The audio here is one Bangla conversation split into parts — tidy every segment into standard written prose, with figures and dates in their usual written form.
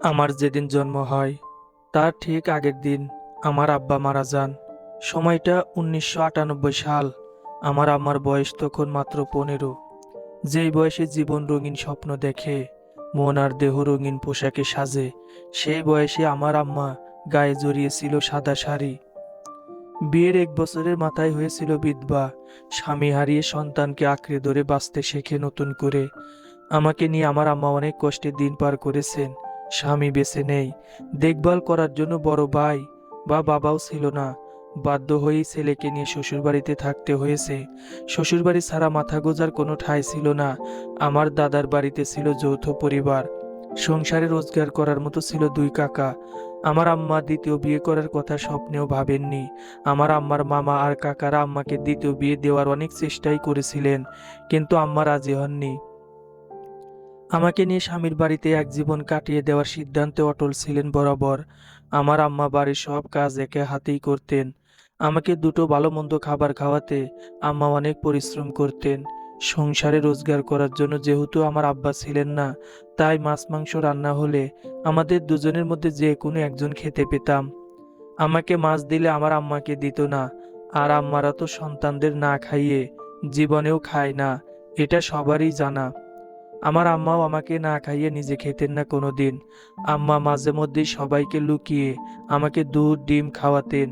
আমার যেদিন জন্ম হয় তার ঠিক আগের দিন আমার আব্বা মারা যান। সময়টা 1998 সাল। আমার আম্মার বয়স তখন মাত্র 15। যেই বয়সে জীবন রঙিন স্বপ্ন দেখে, মন আর দেহ রঙিন পোশাকে সাজে, সেই বয়সে আমার আম্মা গায়ে জড়িয়েছিল সাদা শাড়ি। বিয়ের 1 বছরের মাথায় হয়েছিল বিধবা। স্বামী হারিয়ে সন্তানকে আঁকড়ে ধরে বাঁচতে শেখে নতুন করে। আমাকে নিয়ে আমার আম্মা অনেক কষ্টে দিন পার করেছেন। স্বামী বেঁচে নেই, দেখভাল করার জন্য বড় ভাই বা বাবাও ছিল না। বাধ্য হয়েই ছেলেকে নিয়ে শ্বশুরবাড়িতে থাকতে হয়েছে। শ্বশুরবাড়ি ছাড়া মাথা গোঁজার কোনো ঠাঁই ছিল না। আমার দাদার বাড়িতে ছিল যৌথ পরিবার। সংসারে রোজগার করার মতো ছিল 2 কাকা। আমার আম্মা দ্বিতীয় বিয়ে করার কথা স্বপ্নেও ভাবেননি। আমার আম্মার মামা আর কাকারা আম্মাকে দ্বিতীয় বিয়ে দেওয়ার অনেক চেষ্টাই করেছিলেন, কিন্তু আম্মা রাজি হননি। আমাকে নিয়ে স্বামীর বাড়িতে এক জীবন কাটিয়ে দেওয়ার সিদ্ধান্তে অটল ছিলেন বরাবর। আমার আম্মা বাড়ির সব কাজ একে হাতেই করতেন। আমাকে দুটো ভালো মন্দ খাবার খাওয়াতে আম্মা অনেক পরিশ্রম করতেন। সংসারে রোজগার করার জন্য যেহেতু আমার আব্বা ছিলেন না, তাই মাছ মাংস রান্না হলে আমাদের দুজনের মধ্যে যে কোনো একজন খেতে পেতাম। আমাকে মাছ দিলে আমার আম্মাকে দিত না। আর আম্মারা তো সন্তানদের না খাইয়ে জীবনেও খায় না, এটা সবারই জানা। আমার আম্মাও আমাকে না খাইয়ে নিজে খেতেন না কোনোদিন। আম্মা মাঝে মধ্যেই সবাইকে লুকিয়ে আমাকে দুধ ডিম খাওয়াতেন।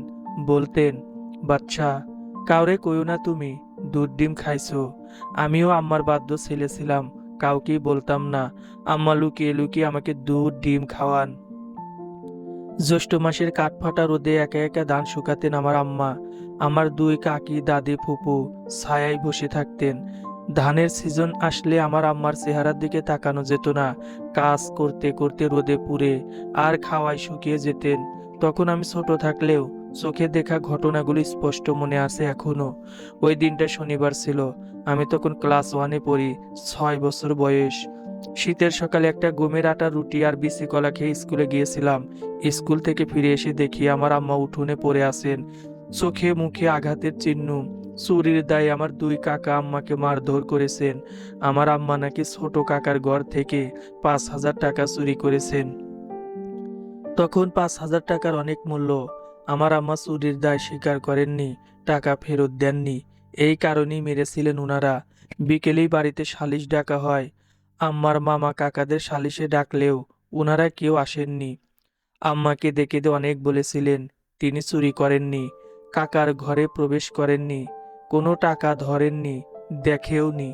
বলতেন, বাচ্চা, কাউরে কইও না তুমি দুধ ডিম খাইছো। আমিও আম্মার বাধ্য ছেলে ছিলাম, কাউকেই বলতাম না। আম্মা লুকিয়ে লুকিয়ে আমাকে দুধ ডিম খাওয়ান। জ্যৈষ্ঠ মাসের কাঠফাটা রোদে একা একা ধান শুকাতেন আমার আম্মা। আমার 2 কাকি দাদি ফুপু ছায়ায় বসে থাকতেন। ধানের সিজন আসলে আমার আম্মার চেহারার দিকে তাকানো যেত না। কাজ করতে করতে রোদে পুড়ে আর খাওয়ায় শুকিয়ে যেতেন। তখন আমি ছোট থাকলেও চোখে দেখা ঘটনাগুলি স্পষ্ট মনে আছে এখনো। ওই দিনটা শনিবার ছিল। আমি তখন ক্লাস 1-এ পড়ি, 6 বছর বয়স। শীতের সকালে একটা গমের আটা রুটি আর বিসি কলা খেয়ে স্কুলে গিয়েছিলাম। স্কুল থেকে ফিরে এসে দেখি আমার আম্মা উঠোনে পড়ে আছেন, চোখে মুখে আঘাতের চিহ্ন। চুরির দায়ে আমার 2 কাকা আম্মাকে মারধর করেছেন। আমার আম্মা নাকি ছোট কাকার ঘর থেকে 5,000 টাকা চুরি করেছেন। তখন 5,000 টাকার অনেক মূল্য। আমার আম্মা চুরির দায় স্বীকার করেননি, টাকা ফেরত দেননি। এই কারণেই মেরেছিলেন উনারা। বিকেলেই বাড়িতে সালিশ ডাকা হয়। আম্মার মামা কাকাদের সালিশে ডাকলেও উনারা কেউ আসেননি। আম্মাকে ডেকে দিয়ে অনেক বলেছিলেন, তিনি চুরি করেননি, কাকার ঘরে প্রবেশ করেননি, কোনো টাকা ধরেননি, দেখেওনি।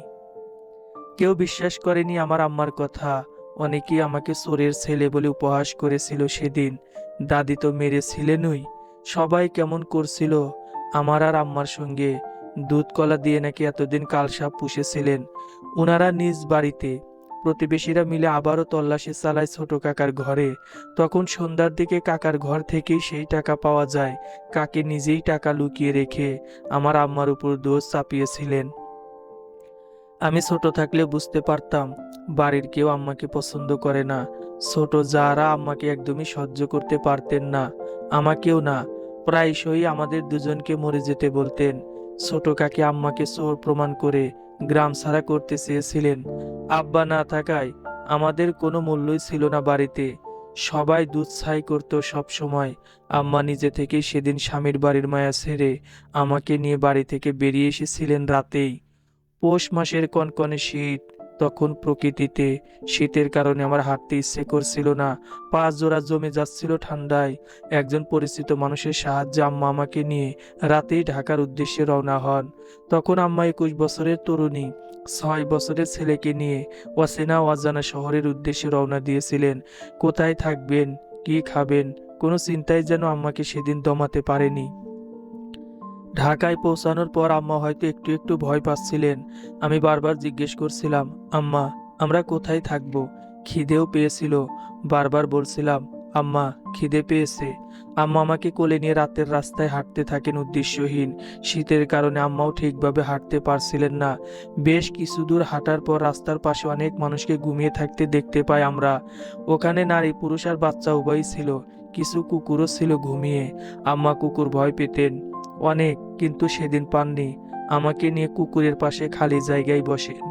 কেউ বিশ্বাস করেনি আমার আম্মার কথা। অনেকেই আমাকে চোরের ছেলে বলে উপহাস করেছিল সেদিন। দাদি তো মেরেছিলেনই। সবাই কেমন করছিল আমার আর আম্মার সঙ্গে। দুধ কলা দিয়ে নাকি এতদিন কালসাপ পুষেছিলেন উনারা নিজ বাড়িতে। প্রতিবেশীরা মিলে আবারও তল্লাশি চালায় ছোট কাকার ঘরে। তখন সন্ধ্যার দিকে কাকার ঘর থেকেই সেই টাকা পাওয়া যায়। কাকে নিজেই টাকা লুকিয়ে রেখে আমার আম্মার উপর দোষ চাপিয়েছিলেন। আমি ছোট থাকলে বুঝতে পারতাম বাড়ির কেউ আম্মাকে পছন্দ করে না। ছোট যারা আম্মাকে একদমই সহ্য করতে পারতেন না, আমাকেও না। প্রায়শই আমাদের দুজনকে মরে যেতে বলতেন। ছোট কাকি আম্মাকে চোর প্রমাণ করে গ্রাম ছাড়া করতে চেয়েছিলেন। আব্বা না থাকায় আমাদের কোনো মূল্যই ছিল না বাড়িতে। সবাই দুধ ছাই করতো সব সময়। আম্মা নিজে থেকেই সেদিন স্বামীর বাড়ির মায়া ছেড়ে আমাকে নিয়ে বাড়ি থেকে বেরিয়ে এসেছিলেন রাতেই। পৌষ মাসের কনকনে শীত। তখন প্রকৃতিতে শীতের কারণে আমার হাঁটতে ইচ্ছে করছিল না। পা জোড়া জমে যাচ্ছিল ঠান্ডায়। একজন পরিচিত মানুষের সাহায্যে আম্মা আমাকে নিয়ে রাতেই ঢাকার উদ্দেশ্যে রওনা হন। তখন আম্মা 21 বছরের তরুণী 6 বছরের ছেলেকে নিয়ে অচেনা অজানা শহরের উদ্দেশ্যে রওনা দিয়েছিলেন। কোথায় থাকবেন, কি খাবেন, কোনো চিন্তাই যেন আম্মাকে সেদিন দমাতে পারেনি। ঢাকায় পৌঁছানোর পর আম্মা হয়তো একটু একটু ভয় পাচ্ছিলেন। আমি বারবার জিজ্ঞেস করছিলাম, আম্মা, আমরা কোথায় থাকব? খিদেও পেয়েছিল। বারবার বলছিলাম, আম্মা, খিদে পেয়েছে। আম্মা আমাকে কোলে নিয়ে রাতের রাস্তায় হাঁটতে থাকেন উদ্দেশ্যহীন। শীতের কারণে আম্মাও ঠিকভাবে হাঁটতে পারছিলেন না। বেশ কিছু দূর হাঁটার পর রাস্তার পাশে অনেক মানুষকে ঘুমিয়ে থাকতে দেখতে পাই আমরা। ওখানে নারী পুরুষ আর বাচ্চা উভয়ই ছিল। কিছু কুকুরও ছিল ঘুমিয়ে। আম্মা কুকুর ভয় পেতেন অনেক, কিন্তু সেদিন পাননি। আমাকে নিয়ে কুকুরের পাশে খালি জায়গায় বসেন।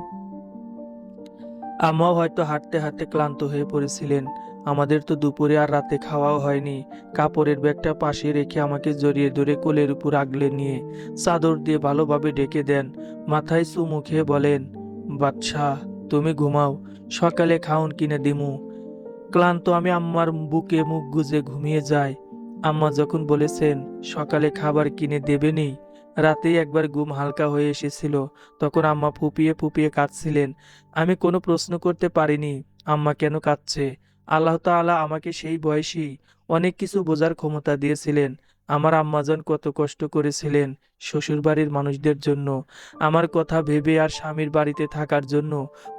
আম্মাও হয়তো হাঁটতে হাঁটতে ক্লান্ত হয়ে পড়েছিলেন। আমাদের তো দুপুরে আর রাতে খাওয়াও হয়নি। কাপড়ের ব্যাগটা পাশে রেখে আমাকে জড়িয়ে ধরে কোলের উপর আগলে নিয়ে চাদর দিয়ে ভালোভাবে ঢেকে দেন। মাথায় চুমু খেয়ে বলেন, বাদশা, তুমি ঘুমাও, সকালে খাউন কিনে দিমু। ক্লান্ত আমি আম্মার বুকে মুখ গুজে ঘুমিয়ে যাই। আম্মা যখন বলেছেন সকালে খাবার কিনে দেবেনি, রাতেই একবার ঘুম হালকা হয়ে এসেছিল। তখন আম্মা ফুপিয়ে ফুপিয়ে কাঁদছিলেন। আমি কোনো প্রশ্ন করতে পারিনি আম্মা কেন কাঁদছে। আল্লাহ তাআলা আমাকে সেই বয়সী অনেক কিছু বোঝার ক্ষমতা দিয়েছিলেন। আমার আম্মাজান কত কষ্ট করেছিলেন শ্বশুরবাড়ির মানুষদের জন্য, আমার কথা ভেবে আর স্বামীর বাড়িতে থাকার জন্য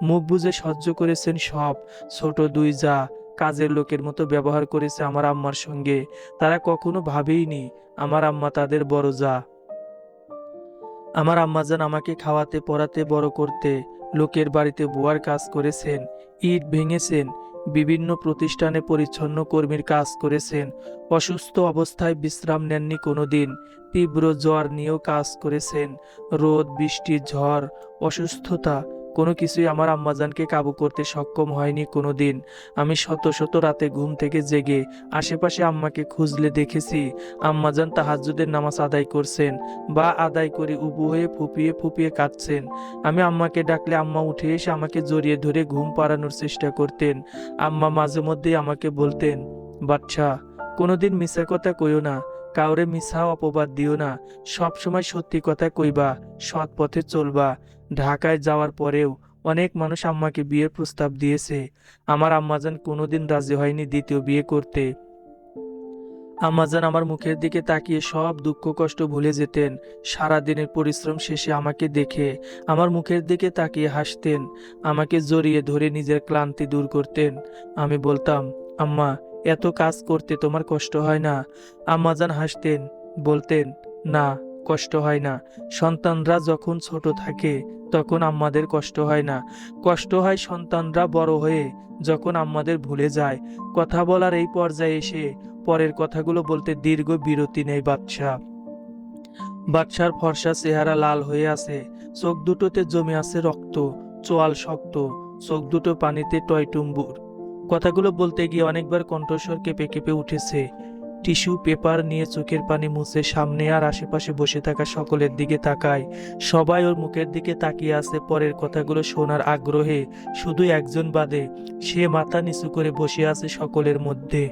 মুখ বুজে সহ্য করেছেন সব। ছোট দুই যা কাজের লোকের মতো ব্যবহার করেছে আমার আম্মার সঙ্গে। তারা কখনো ভাবেইনি আমার আম্মা তাদের বড় যা। আমার আম্মাজান আমাকে খাওয়াতে পরাতে বড় করতে লোকের বাড়িতে বুয়ার কাজ করেছেন, ইট ভেঙেছেন, বিভিন্ন প্রতিষ্ঠানে পরিচ্ছন্ন কর্মীর কাজ করেছেন। অসুস্থ অবস্থায় বিশ্রাম নেননি কোনোদিন। তীব্র জ্বর নিয়েও কাজ করেছেন। রোদ বৃষ্টি ঝড় অসুস্থতা কোনো কিছুই আমার আম্মাজানকে কাবু করতে সক্ষম হয়নি কোনোদিন। আমি শত শত রাতে ঘুম থেকে জেগে আশেপাশে আম্মাকে খুঁজলে দেখেছি আম্মাজান তাহাজ্জুদের নামাজ আদায় করছেন বা আদায় করে উবু হয়ে ফুপিয়ে ফুপিয়ে কাঁদছেন। আমি আম্মাকে ডাকলে আম্মা উঠে এসে আমাকে জড়িয়ে ধরে ঘুম পাড়ানোর চেষ্টা করতেন। আম্মা মাঝে মধ্যেই আমাকে বলতেন, বাচ্চা, কোনোদিন মিছা কথা কইও না, কাউরে মিছা অপবাদ দিও না, সব সময় সত্যি কথা কইবা, সৎ পথে চলবা। ঢাকায় যাওয়ার পরেও অনেক মানুষ আম্মাকে বিয়ের প্রস্তাব দিয়েছে। আমার আম্মাজান কোনোদিন রাজি হয়নি দ্বিতীয় বিয়ে করতে। আম্মাজান আমার মুখের দিকে তাকিয়ে সব দুঃখ কষ্ট ভুলে যেতেন। সারা দিনের পরিশ্রম শেষে আমাকে দেখে আমার মুখের দিকে তাকিয়ে হাসতেন, আমাকে জড়িয়ে ধরে নিজের ক্লান্তি দূর করতেন। আমি বলতাম, আম্মা, এত কাজ করতে তোমার কষ্ট হয় না? আম্মাজান হাসতেন, বলতেন, না, কষ্ট হয় না। সন্তানরা যখন ছোট থাকে তখন আম্মাদের কষ্ট হয় না। কষ্ট হয় সন্তানরা বড় হয়ে যখন আম্মাদের ভুলে যায়। কথা বলার এই পর্যায়ে এসে পরের কথাগুলো বলতে দীর্ঘ বিরতি নেই বাদশা। বাদশার ফর্সা চেহারা লাল হয়ে আছে, চোখ দুটোতে জমে আছে রক্ত, চোয়াল শক্ত, চোখ দুটো পানিতে টয়টুম্বুর। কথাগুলো বলতে গিয়ে অনেকবার কণ্ঠস্বর কেঁপে কেঁপে উঠেছে। টিস্যু পেপার নিয়ে চোখের পানি মুছে সামনে আর আশেপাশে বসে থাকা সকলের দিকে তাকায়। সবাই ওর মুখের দিকে তাকিয়ে আছে পরের কথাগুলো শোনার আগ্রহে। শুধু একজন বাদে, সে মাথা নিচু করে বসে আছে সকলের মধ্যে।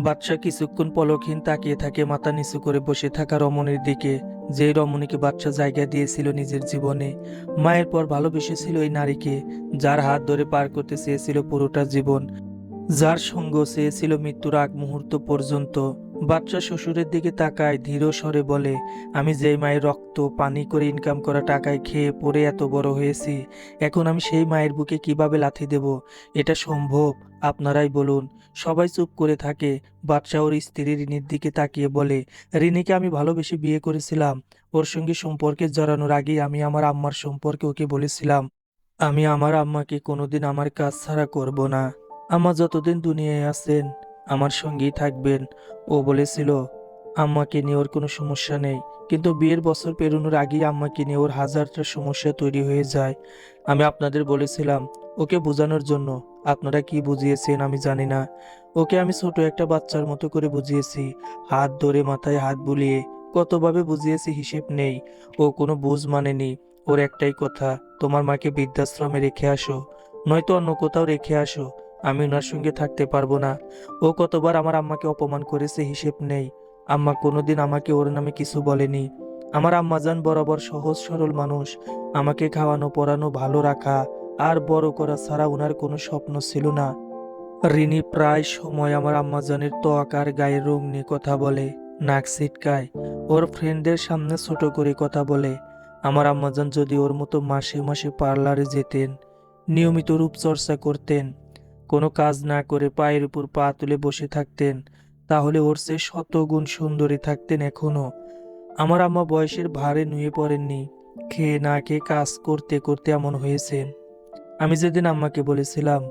বাদশা কিছুক্ষণ পলকহীন তাকিয়ে থাকে মাথা নিচু করে বসে থাকা রমণীর দিকে, যেই রমণীকে বাদশা জায়গা দিয়েছিল নিজের জীবনে। মায়ের পর ভালোবেসেছিল এই নারীকে, যার হাত ধরে পার করতে চেয়েছিল পুরোটা জীবন, যার সঙ্গ চেয়েছিল মৃত্যুর আগ মুহূর্ত পর্যন্ত। বাদশা শ্বশুরের দিকে তাকায়, ধীর স্বরে বলে, আমি যেই মায়ের রক্ত পানি করে ইনকাম করা টাকায় খেয়ে পড়ে এত বড় হয়েছি, এখন আমি সেই মায়ের বুকে কিভাবে লাথি দেব? এটা সম্ভব? আপনারাই বলুন। সবাই চুপ করে থাকে। বাদশা ওর স্ত্রী রিনির দিকে তাকিয়ে বলে, রিনিকে আমি ভালোবেসে বিয়ে করেছিলাম। ওর সঙ্গে সম্পর্কে জড়ানোর আগেই আমি আমার আম্মার সম্পর্কে ওকে বলেছিলাম, আমি আমার আম্মাকে কোনোদিন আমার কাজ ছাড়া করব না। আম্মা যতদিন দুনিয়ায় আছেন আমার সঙ্গেই থাকবেন। ও বলেছিল আম্মাকে নিয়ে ওর কোনো সমস্যা নেই, কিন্তু বিয়ের বছর পেরোনোর আগেই আম্মাকে নিয়ে ওর হাজারটা সমস্যা তৈরি হয়ে যায়। আমি আপনাদের বলেছিলাম ওকে বোঝানোর জন্য, আপনারা কি বুঝিয়েছেন আমি জানি না। ওকে আমি ছোট একটা বাচ্চার মতো করে বুঝিয়েছি, হাত ধরে মাথায় হাত বুলিয়ে কতভাবে বুঝিয়েছি হিসেব নেই। ও কোনো বুঝ মানেনি। ওর একটাই কথা, তোমার মাকে বৃদ্ধাশ্রমে রেখে আসো, নয়তো অন্য কোথাও রেখে আসো, আমি ওনার সঙ্গে থাকতে পারবো না। ও কতবার আমার আম্মাকে অপমান করেছে হিসেব নেই। আম্মা কোনোদিন আমাকে ওর নামে কিছু বলেনি। আমার আম্মাজান বরাবর সহজ সরল মানুষ। আমাকে খাওয়ানো পরানো ভালো রাখা আর বড় করা ছাড়া ওনার কোনো স্বপ্ন ছিল না। রিনি প্রায় সময় আমার আম্মাজানের ত্বক আর গায়ের রং নিয়ে কথা বলে, নাক ছিটকায়, ওর ফ্রেন্ডদের সামনে ছোট করে কথা বলে। আমার আম্মাজান যদি ওর মতো মাসে মাসে পার্লারে যেতেন, নিয়মিত রূপচর্চা করতেন, কোনো কাজ না করে পায়ের উপর পা তুলে বসে থাকতেন, তাহলে ওর চেয়ে শত গুণ সুন্দরী থাকতেন এখনো। আমার আম্মা বয়সের ভারে নুয়ে পড়েননি, খেয়ে না খেয়ে কাজ করতে করতে এমন হয়েছেন। আমি যেদিন আম্মাকে বলেছিলাম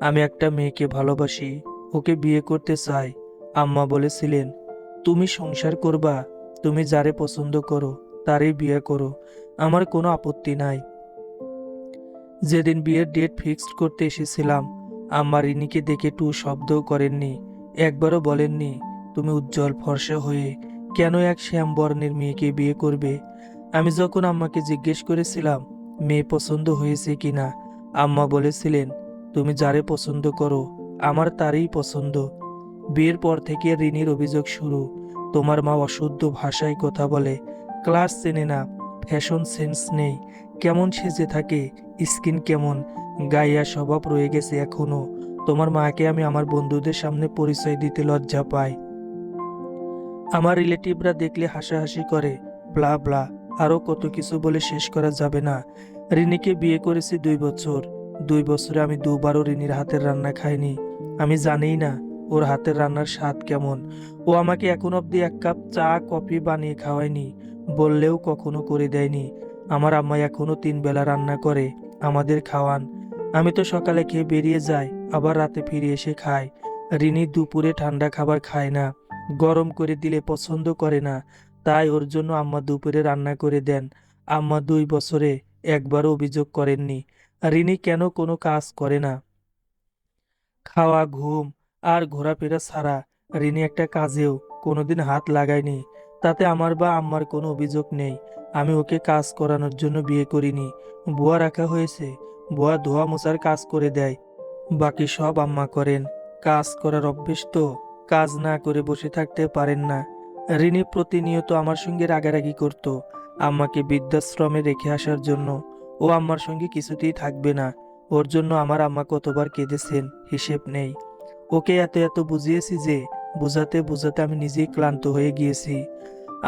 আমি একটা মেয়েকে ভালোবাসি, ওকে বিয়ে করতে চাই, আম্মা বলেছিলেন, তুমি সংসার করবা, তুমি যারে পছন্দ করো তারই বিয়ে করো, আমার কোনো আপত্তি নাই। যেদিন বিয়ের ডেট ফিক্সড করতে এসেছিলাম, আম্মা রিনিকে দেখে টু শব্দও করেননি, একবারও বলেননি তুমি উজ্জ্বল ফর্সা হয়ে কেন এক শ্যাম বর্ণের মেয়েকে বিয়ে করবে। আমি যখন আম্মাকে জিজ্ঞেস করেছিলাম মেয়ে পছন্দ হয়েছে কিনা, আম্মা বলেছিলেন তুমি যারে পছন্দ করো আমার তারই পছন্দ। বিয়ের পর থেকে রিনির অভিযোগ শুরু, তোমার মা অশুদ্ধ ভাষায় কথা বলে, ক্লাস চেনে না, ফ্যাশন সেন্স নেই, কেমন সেজে থাকে, স্কিন কেমন, গাইয়া স্বভাব রয়ে গেছে এখনো। তোমার মাকে আমি আমার বন্ধুদের সামনে পরিচয় দিতে লজ্জা পাই। আমার রিলেটিভরা দেখলে হাসাহাসি করে, ব্লা ব্লা, আরো কত কিছু বলে শেষ করা যাবে না। রিনিকে বিয়ে করেছি 2 বছর, 2 বছরে আমি দুবারও রিনির হাতের রান্না খাইনি। আমি জানিই না ওর হাতের রান্নার স্বাদ কেমন। ও আমাকে এখন অব্দি 1 কাপ চা কফি বানিয়ে খাওয়ায়নি, বললেও কখনো করে দেয়নি। আমার আম্মা এখনো 3 বেলা রান্না করে আমাদের খাওয়ান। আমি তো সকালে খেয়ে বেরিয়ে যাই, আবার রাতে ফিরে এসে খাই। রিনি দুপুরে ঠান্ডা খাবার খায় না, গরম করে দিলে পছন্দ করে না, তাই ওর জন্য আম্মা দুপুরে রান্না করে দেন। আম্মা 2 বছরে একবারও অভিযোগ করেননি রিনি কেন কোনো কাজ করে না। খাওয়া, ঘুম আর ঘোরাফেরা ছাড়া রিনি একটা কাজেও কোনোদিন হাত লাগায়নি। তাতে আমার বা আম্মার কোনো অভিযোগ নেই। আমি ওকে কাজ করানোর জন্য বিয়ে করিনি। বুয়া রাখা হয়েছে, বুয়া ধোয়া মোছার কাজ করে দেয়, বাকি সব আম্মা করেন। কাজ করার অভ্যেস তো, কাজ না করে বসে থাকতে পারেন না। রিনি প্রতিনিয়ত আমার সঙ্গে রাগারাগি করত আম্মাকে বৃদ্ধাশ্রমে রেখে আসার জন্য। ও আম্মার সঙ্গে কিছুতেই থাকবে না। ওর জন্য আমার আম্মা কতবার কেঁদেছেন হিসেব নেই। ওকে এত এত বুঝিয়েছি যে বুঝাতে বুঝাতে আমি নিজেই ক্লান্ত হয়ে গিয়েছি।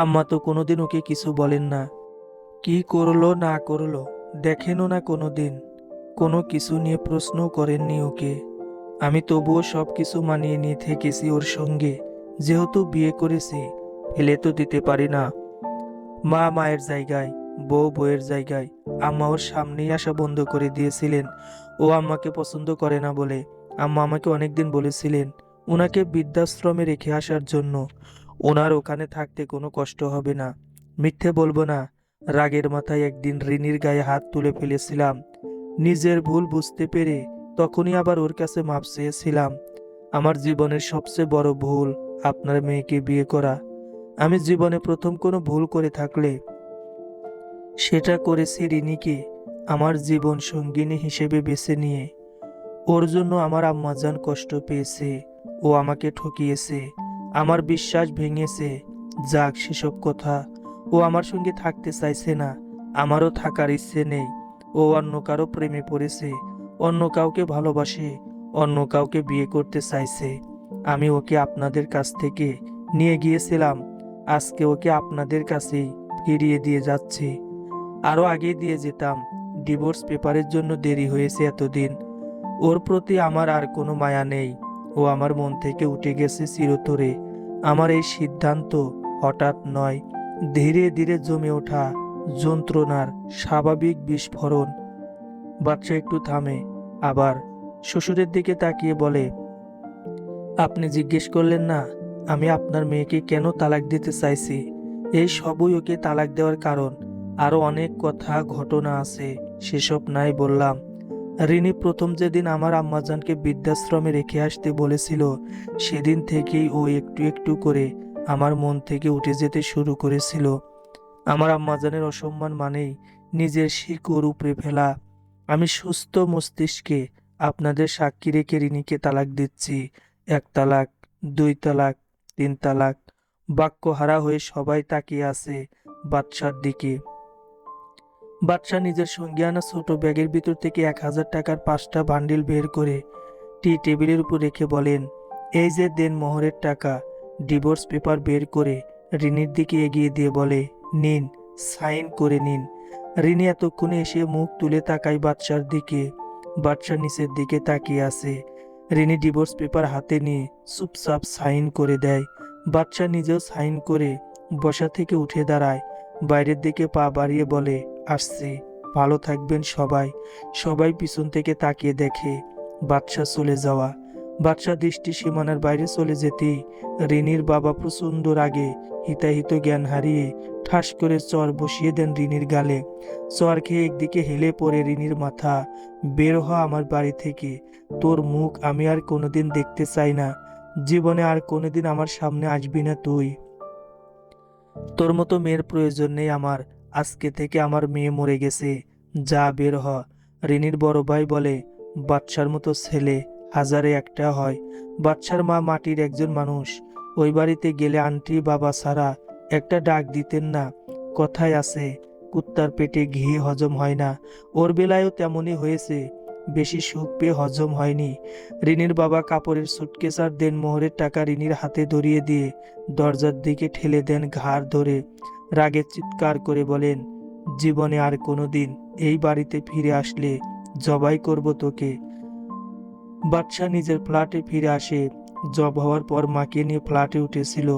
আম্মা তো কোনোদিন ওকে কিছু বলেন না, কি করলো না করলো দেখেনও না কোনোদিন, কোনো কিছু নিয়ে প্রশ্নও করেননি ওকে। আমি তবুও সব কিছু মানিয়ে নিয়ে থেকেছি ওর সঙ্গে, যেহেতু বিয়ে করেছি, ফেলে তো দিতে পারি না। মা মায়ের জায়গায়, বউ বউয়ের জায়গায়। আম্মা ওর সামনেই আসা বন্ধ করে দিয়েছিলেন ও আমাকে পছন্দ করে না বলে। আম্মা আমাকে অনেকদিন বলেছিলেন ওনাকে বৃদ্ধাশ্রমে রেখে আসার জন্য, ওনার ওখানে থাকতে কোনো কষ্ট হবে না। মিথ্যে বলবো না, রাগের মাথায় একদিন রিনির গায়ে হাত তুলে ফেলেছিলাম। নিজের ভুল বুঝতে পেরে তখনই আবার ওর কাছে মাপ চেয়েছিলাম। আমার জীবনের সবচেয়ে বড় ভুল আপনার মেয়েকে বিয়ে করা। আমি জীবনে প্রথম কোনো ভুল করে থাকলে সেটা করেছি রিনিকে আমার জীবন সঙ্গিনী হিসেবে বেছে নিয়ে। ওর জন্য আমার আম্মাজান কষ্ট পেয়েছে, ও আমাকে ঠকিয়েছে, আমার বিশ্বাস ভেঙেছে। যাক সেসব কথা, ও আমার সঙ্গে থাকতে চাইছে না, আমারও থাকার ইচ্ছে নেই। ও অন্য কারো প্রেমে পড়েছে, অন্য কাউকে ভালোবাসে, অন্য কাউকে বিয়ে করতে চাইছে। আমি ওকে আপনাদের কাছ থেকে নিয়ে গিয়েছিলাম, আজকে ওকে আপনাদের কাছেই ফিরিয়ে দিয়ে যাচ্ছি। আরো আগে দিয়ে যেতাম, ডিভোর্স পেপারের জন্য দেরি হয়েছে এতদিন। ওর প্রতি আমার আর কোনো মায়া নেই, ও আমার মন থেকে উঠে গেছে চিরতরে। আমার এই সিদ্ধান্ত হঠাৎ নয়, ধীরে ধীরে জমে ওঠা যন্ত্রণার স্বাভাবিক বিস্ফোরণ। বাচ্চা একটু থামে, আবার শ্বশুরের দিকে তাকিয়ে বলে, আপনি জিজ্ঞেস করলেন না আমি আপনার মেয়েকে কেন তালাক দিতে চাইছি? এই সবই ওকে তালাক দেওয়ার কারণ। আরো অনেক কথা ঘটনা আছে, সেসব নাই বললাম। রিনি প্রথম যেদিন আমার আম্মাজানকে বৃদ্ধাশ্রমে রেখে আসতে বলেছিল, সেদিন থেকেই ও একটু একটু করে আমার মন থেকে উঠে যেতে শুরু করেছিল। আমার আম্মাজানের অসম্মান মানেই নিজের শিকড় উপড়ে ফেলা। আমি সুস্থ মস্তিষ্কে আপনাদের সাক্ষী রেখে রিনিকে তালাক দিচ্ছি। 1 তালাক, 2 তালাক, 3 তালাক। বাক্যহারা হয়ে সবাই তাকিয়ে আছে বাদশার দিকে। বাদশা নিজের সঙ্গে আনা ছোট ব্যাগের ভিতর থেকে 1000 টাকার 5টা বান্ডিল বের করে টি টেবিলের উপর রেখে বলেন, এই যে দেন মোহরের টাকা। ডিভোর্স পেপার বের করে রিনির দিকে এগিয়ে দিয়ে বলে, নিন, সাইন করে নিন। রিনি এতক্ষণে এসে মুখ তুলে তাকায় বাদশার দিকে। বাদশা নিচের দিকে তাকিয়ে আছে। রিনি ডিভোর্স পেপার হাতে নিয়ে চুপচাপ সাইন করে দেয়। বাদশা নিজেও সাইন করে বসা থেকে উঠে দাঁড়ায়, বাইরের দিকে পা বাড়িয়ে বলে, আসছি, ভালো থাকবেন সবাই। সবাই পিছন থেকে তাকিয়ে দেখে বাদশা চলে যাওয়া। বাদশা দৃষ্টি সীমানার বাইরে চলে যেতেই রিনির বাবা প্রচণ্ড রাগে হিতাহিত জ্ঞান হারিয়ে ঠাস করে চর বসিয়ে দেন রিনির গালে। চর খেয়ে একদিকে হেলে পড়ে রিনির মাথা। বের হ আমার বাড়ি থেকে, তোর মুখ আমি আর কোনোদিন দেখতে চাই না। জীবনে আর কোনোদিন আমার সামনে আসবি না তুই। তোর মতো মেয়ের প্রয়োজন নেই আমার। আজকে থেকে আমার মেয়ে মরে গেছে, যা বের হ। রিনির বড় ভাই বলে, বাদশার মতো ছেলে হাজারে একটা হয়। বাদশার মা মাটির একজন মানুষ। ওই বাড়িতে গেলে আন্টি বাবা ছাড়া একটা ডাক দিতেন না। কথায় আছে, কুত্তার পেটে ঘি হজম হয় না। ওর বেলায়ও তেমনই হয়েছে। বেশি সুখ পেয়ে হজম হয়নি। রিনির বাবা কাপড়ের সুটকেস আর দেনমোহরের টাকা রিনির হাতে ধরিয়ে দিয়ে দরজার দিকে ঠেলে দেন ঘাড় ধরে। রাগে চিৎকার করে বলেন, জীবনে আর কোনোদিন এই বাড়িতে ফিরে আসলে জবাই করব তোকে। বাদশা নিজের ফ্ল্যাটে ফিরে আসে। জব হওয়ার পর মাকে নিয়ে ফ্ল্যাটে উঠেছিল।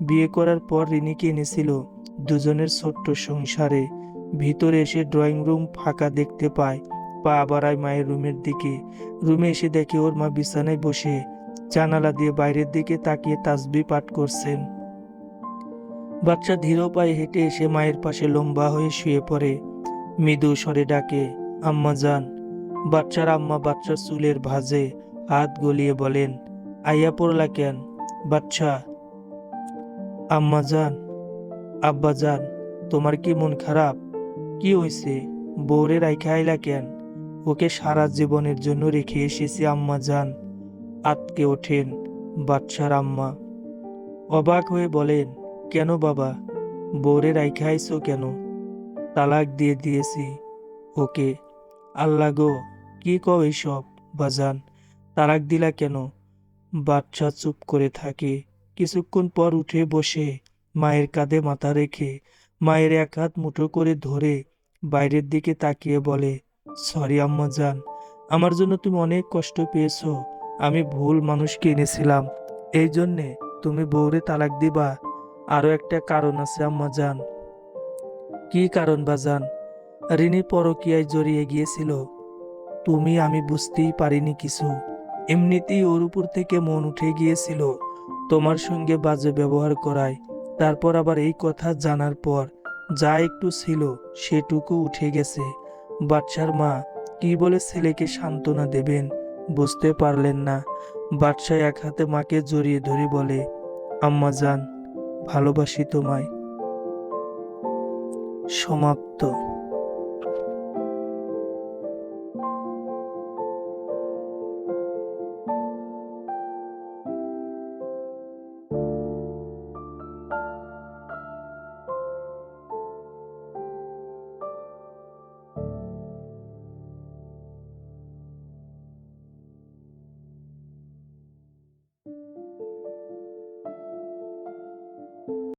বিয়ে করার পর রিনিকে এনেছিল দুজনের ছোট্ট সংসারে। ভিতরে এসে ড্রয়িং রুম ফাঁকা দেখতে পায়। পা বাড়ায় মায়ের রুমের দিকে। রুমে এসে দেখে ওর মা বিছানায় বসে জানালা দিয়ে বাইরের দিকে তাকিয়ে তাসবিহ পাঠ করছেন। বাচ্চা ধীর পায়ে হেঁটে এসে মায়ের পাশে লম্বা হয়ে শুয়ে পড়ে। মৃদু স্বরে ডাকে, আম্মা যান। বাচ্চার আম্মা বাচ্চার চুলের ভাঁজে হাত গলিয়ে বলেন, আইয়া পড়লা কেন? বাচ্চা, আম্মা যান, আব্বা যান, তোমার কি মন খারাপ? কি হয়েছে? বউরে রাইখা আইলা কেন? ওকে সারা জীবনের জন্য রেখে এসেছি আম্মা যান। আতকে ওঠেন বাচ্চার আম্মা। অবাক হয়ে বলেন, কেন বাবা? বউরে রাইখা আইছো কেন? তালাক দিয়ে দিয়েছি ওকে। আল্লাহ গো, কি কও এইসব বাজান? তালাক দিলা কেন? বাচ্চা চুপ করে থাকে। কিছুক্ষণ পর উঠে বসে মায়ের কাঁধে মাথা রেখে মায়ের এক হাত মুঠো করে ধরে বাইরের দিকে তাকিয়ে বলে, সরি আম্মা জান, আমার জন্য তুমি অনেক কষ্ট পেয়েছো। আমি ভুল মানুষকে এনেছিলাম, এই জন্যে তুমি বউরে তালাক দিবা। আরো একটা কারণ আছে আম্মা জান। কি কারণ বাজান? রিনি পরকীয়ায় জড়িয়ে গিয়েছিল। আমি বুঝতেই পারিনি কিছু। এমনিতেই ওর উপর থেকে মন উঠে গিয়েছিল তোমার সঙ্গে বাজে ব্যবহার করায়। তারপর আবার এই কথা জানার পর যা একটু ছিল সেটুকু উঠে গেছে। বাদশার মা কি বলে ছেলেকে সান্ত্বনা দেবেন বুঝতে পারলেন না। বাদশা এক হাতে মাকে জড়িয়ে ধরে বলে, আম্মা জান, ভালোবাসি তোমায়। সমাপ্ত।